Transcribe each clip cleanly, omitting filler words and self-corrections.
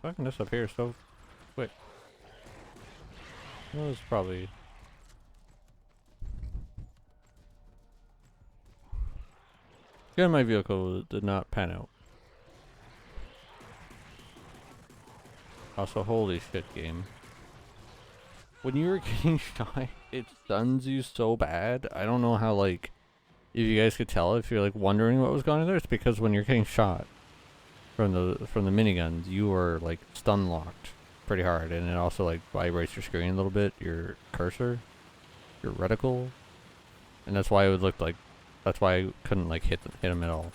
Fucking this up here so quick. Well, it's probably... Getting my vehicle did not pan out. Also, holy shit, game. When you were getting shot, it stuns you so bad. I don't know how, like, if you guys could tell, if you're, like, wondering what was going on there, it's because when you're getting shot from the miniguns, you are, like, stun locked pretty hard, and it also, like, vibrates your screen a little bit, your cursor, your reticle, and that's why it would look like, that's why I couldn't, like, hit him at all.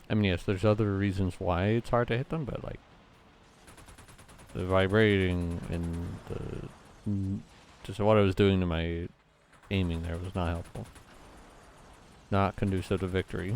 I mean, yes, there's other reasons why it's hard to hit them, but, like, the vibrating and just what I was doing to my aiming there was not helpful. Not conducive to victory.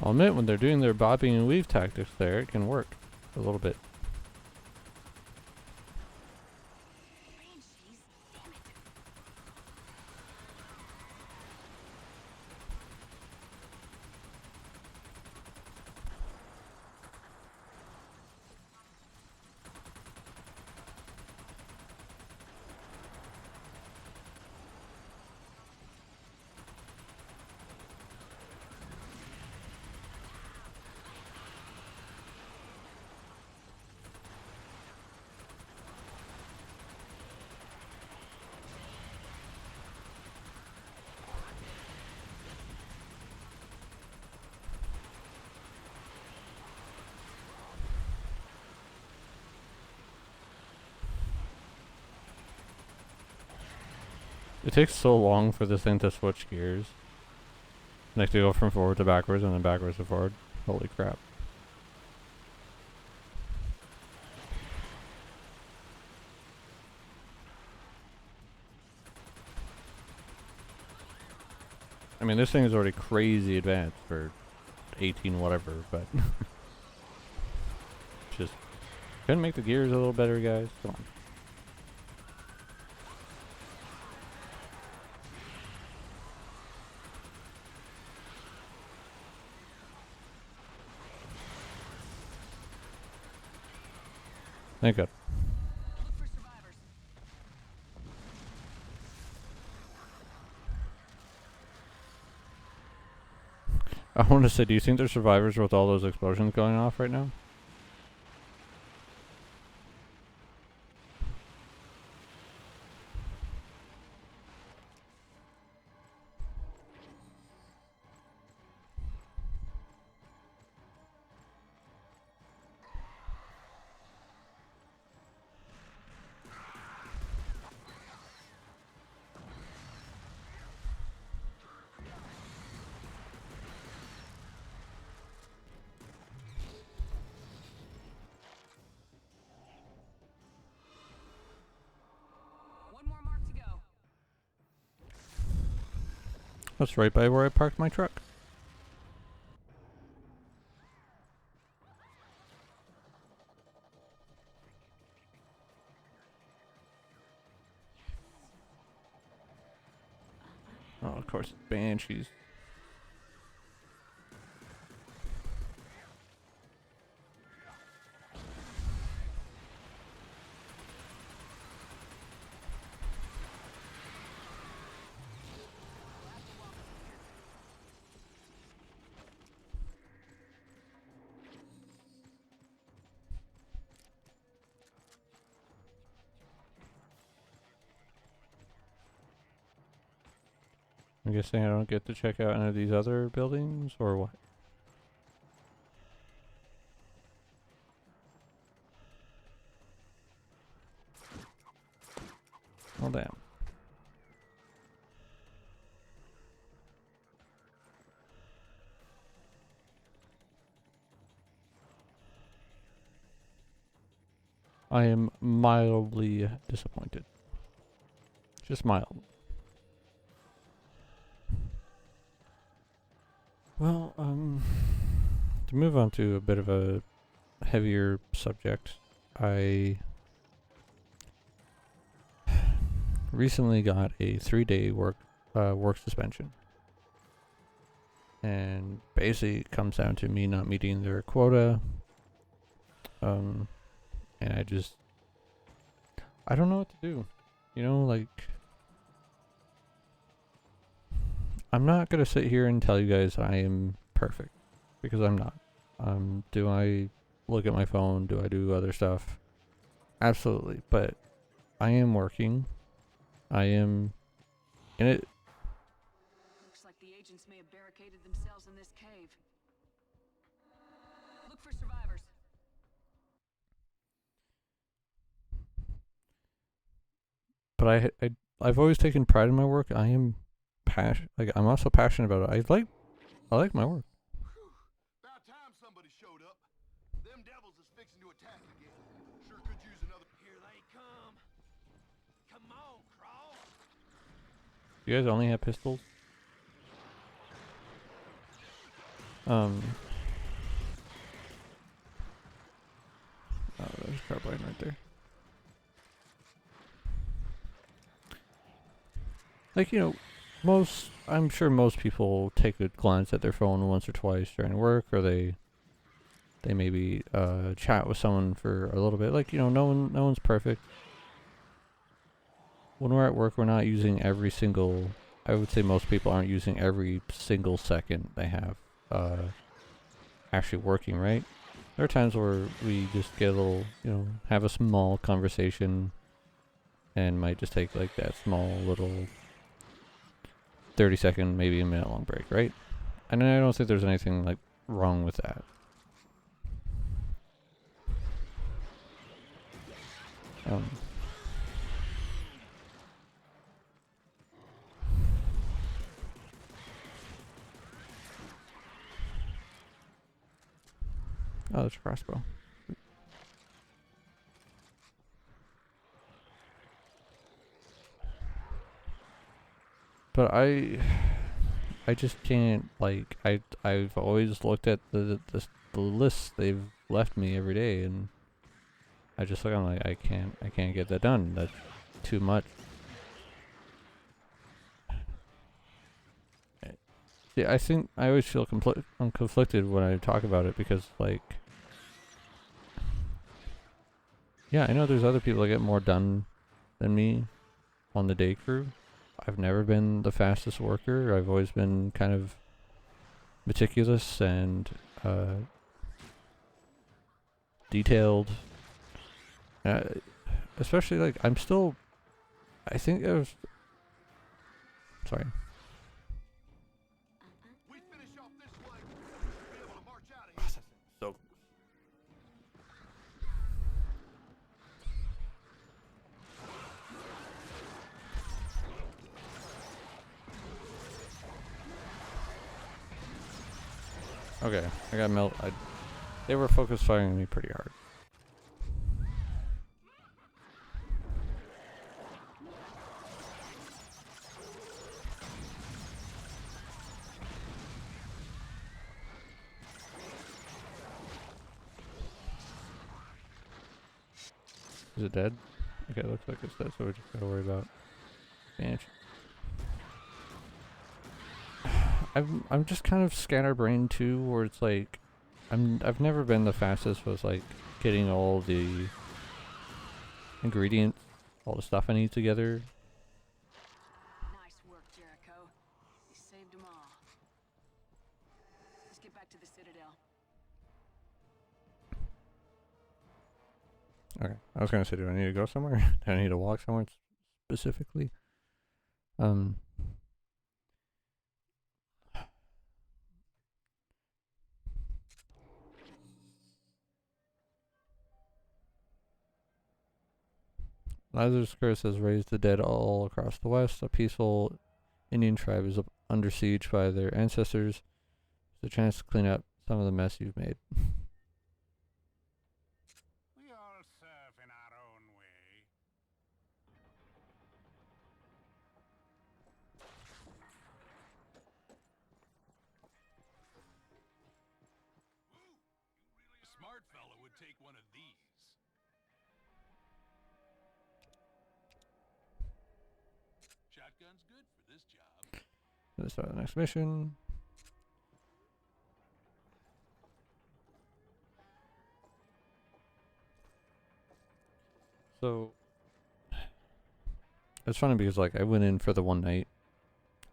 I'll admit, when they're doing their bobbing and weave tactics there, it can work a little bit. It takes so long for this thing to switch gears. Like to go from forward to backwards and then backwards to forward. Holy crap. I mean, this thing is already crazy advanced for 18 whatever, but... just... Couldn't make the gears a little better, guys? Come on. Thank God. I want to say, do you think there's survivors with all those explosions going off right now? That's right by where I parked my truck. Oh, of course, banshees. I'm guessing I don't get to check out any of these other buildings, or what? Well, damn. I am mildly disappointed. Just mild. Well, to move on to a bit of a heavier subject, I recently got a 3-day work suspension, and basically it comes down to me not meeting their quota. And I don't know what to do. You know, like, I'm not gonna sit here and tell you guys I am perfect, because I'm not. Do I look at my phone? Do I do other stuff? Absolutely, but I am working. I am in it. Looks like the agents may have barricaded themselves in this cave. Look for survivors. But I've always taken pride in my work. I am I'm also passionate about it. I like my work. About time somebody showed up. Them devils is fixing to attack again. Sure could use another. Here they come. Come on, crawl. You guys only have pistols? Oh, there's a carbine right there. Like, you know, I'm sure most people take a glance at their phone once or twice during work, or they maybe chat with someone for a little bit. Like, you know, no one's perfect. When we're at work, we're not using every single. I would say most people aren't using every single second they have actually working, right? There are times where we just get a little, you know, have a small conversation, and might just take like that small little 30-second, maybe a minute long break, right? And I don't think there's anything like wrong with that. Oh, that's a crossbow. But I just can't, like, I've always looked at the list they've left me every day, and I just look, I'm like, I can't get that done. That's too much. Yeah, I think I always feel I'm conflicted when I talk about it, because, like, yeah, I know there's other people that get more done than me on the day crew. I've never been the fastest worker. I've always been kind of meticulous and detailed. Especially, like, I think I was, sorry. We finish off this way. We'll be able to march out of here. So okay, I got they were focus firing me pretty hard. Is it dead? Okay, it looks like it's dead, so we just gotta worry about damage. I'm just kind of scatterbrained too, where it's like I've never been the fastest with, like, getting all the ingredients, all the stuff I need together. Nice work, Jericho. You saved them all. Let's get back to the Citadel. Okay, I was gonna say, do I need to go somewhere? Do I need to walk somewhere specifically? Lazarus curse has raised the dead all across the West. A peaceful Indian tribe is under siege by their ancestors. There's a chance to clean up some of the mess you've made. We all serve in our own way. A smart fella would take one of these. Shotgun's good for this job. Let's start the next mission. So it's funny because like I went in for the one night,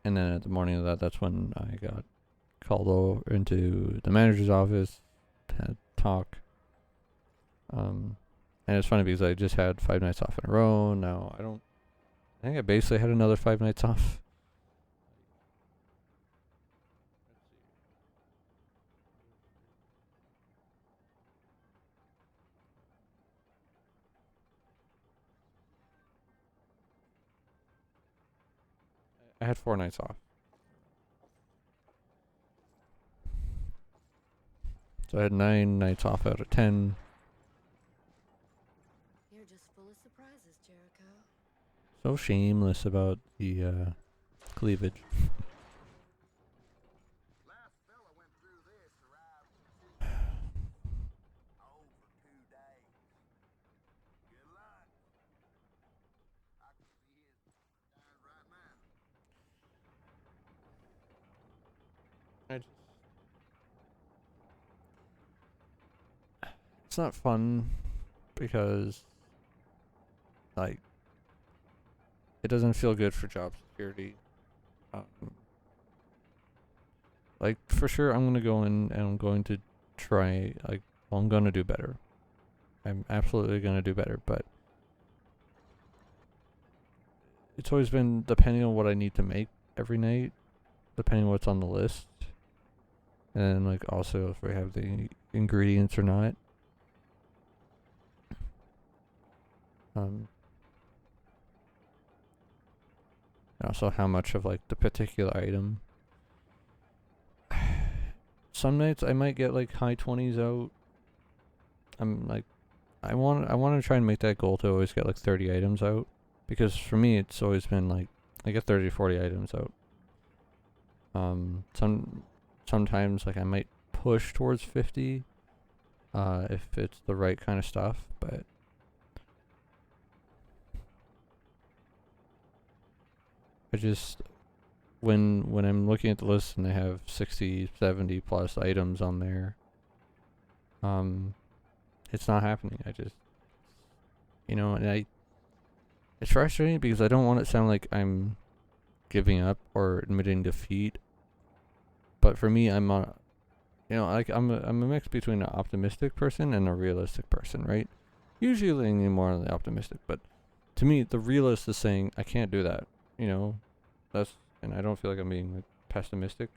and then at the morning of that, that's when I got called over into the manager's office to have a talk. And it's funny because I just had 5 nights off in a row. Now I think I basically had another 5 nights off. I had 4 nights off. So I had 9 nights off out of 10. You're just full of surprises, Jericho. So shameless about the cleavage. Last fella went through this, arrived over 2 days. Good luck. I can see his darn right now. It's not fun because, like, it doesn't feel good for job security. Like, for sure, I'm going to go in and I'm going to try, like, well, I'm going to do better. I'm absolutely going to do better, but it's always been depending on what I need to make every night, depending on what's on the list, and, like, also if we have the ingredients or not. Also how much of like the particular item. Some nights I might get like high 20s out. I'm like, I want to try and make that goal to always get like 30 items out, because for me it's always been like I get 30 to 40 items out. Sometimes like I might push towards 50 if it's the right kind of stuff, but I just, when I'm looking at the list and they have 60, 70 plus items on there, it's not happening. I just, and it's frustrating because I don't want it to sound like I'm giving up or admitting defeat. But for me, I'm a mix between an optimistic person and a realistic person, right? Usually leaning more on the optimistic, but to me, the realist is saying I can't do that. And I don't feel like I'm being like pessimistic.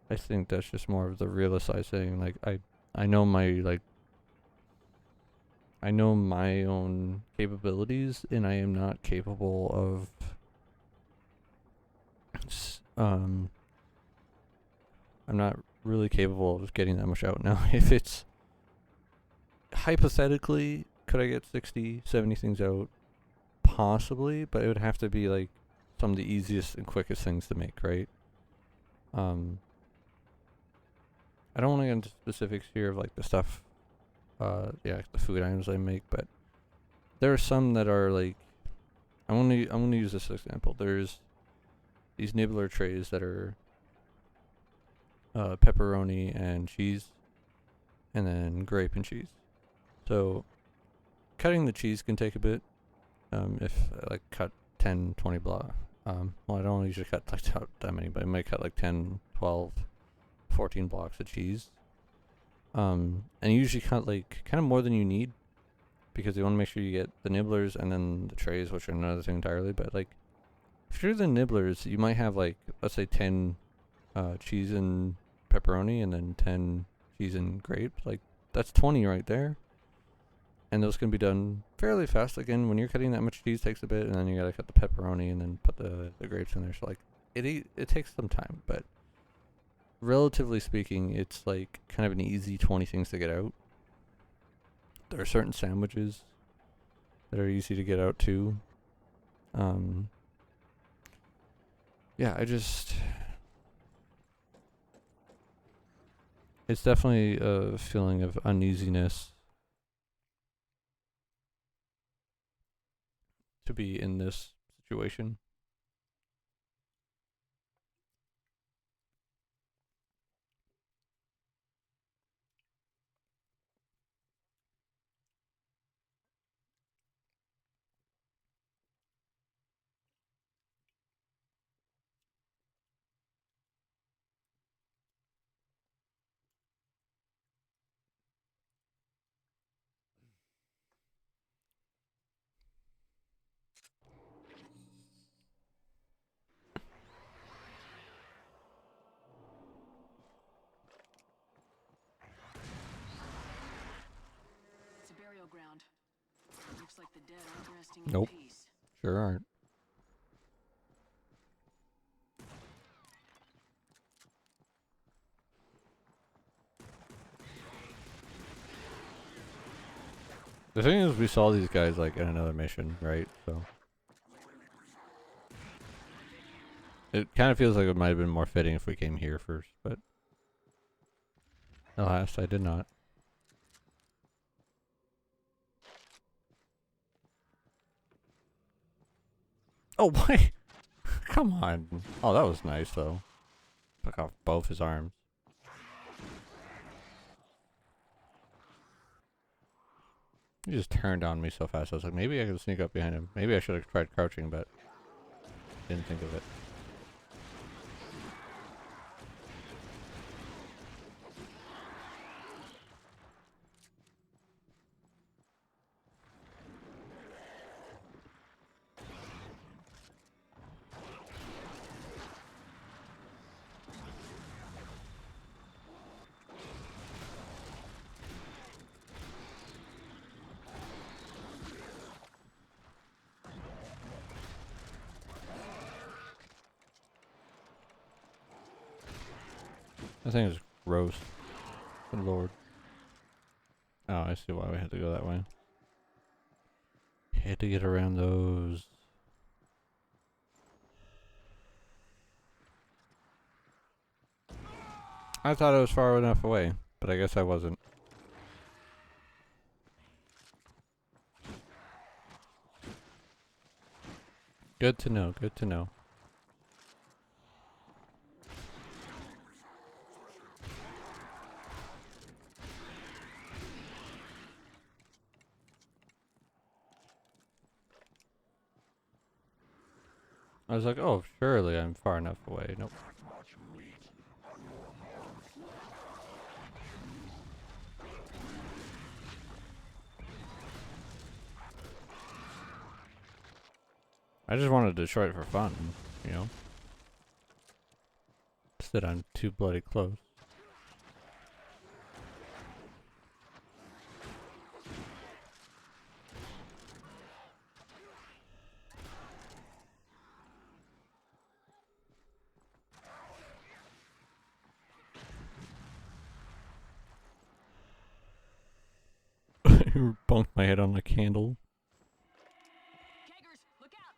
I think that's just more of the realist side saying like I know my own capabilities, and I am not capable of I'm not really capable of getting that much out. Now if it's hypothetically, could I get 60, 70 things out? Possibly, but it would have to be like some of the easiest and quickest things to make, right? I don't want to get into specifics here of like the stuff, the food items I make, but there are some that are like, I'm gonna use this example. There's these nibbler trays that are pepperoni and cheese, and then grape and cheese. So cutting the cheese can take a bit. If I like cut 10, 20 blocks. Well, I don't usually cut like that many, but I might cut like 10, 12, 14 blocks of cheese. And you usually cut like kind of more than you need, because you want to make sure you get the nibblers and then the trays, which are another thing entirely. But like, if you're the nibblers, you might have like, let's say 10 cheese and pepperoni, and then 10 cheese and grape. Like, that's 20 right there. And those can be done fairly fast. Again, when you're cutting that much cheese, takes a bit, and then you gotta cut the pepperoni and then put the grapes in there. So like it takes some time, but relatively speaking, it's like kind of an easy 20 things to get out. There are certain sandwiches that are easy to get out too. Yeah, it's definitely a feeling of uneasiness to be in this situation. It's a burial ground. Looks like the dead aren't resting in Nope. peace. Sure aren't. The thing is, we saw these guys like in another mission, right? So it kind of feels like it might have been more fitting if we came here first, but alas, I did not. Oh, wait! Come on! Oh, that was nice, though. Took off both his arms. He just turned on me so fast, I was like, maybe I could sneak up behind him. Maybe I should have tried crouching, but didn't think of it. That thing is gross. Good lord. Oh, I see why we had to go that way. Had to get around those. I thought I was far enough away, but I guess I wasn't. Good to know, good to know. I was like, oh, surely I'm far enough away. Nope. I just wanted to destroy it for fun, you know? Instead I'm too bloody close. Bunked my head on a candle. Keggers, look out!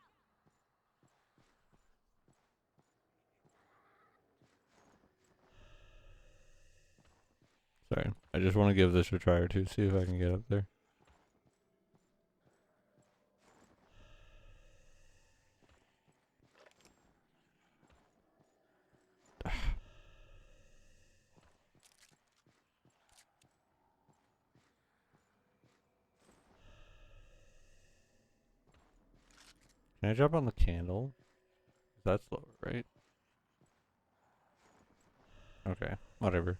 Sorry. I just want to give this a try or two, see if I can get up there. Can I jump on the candle? That's lower, right? Okay, whatever.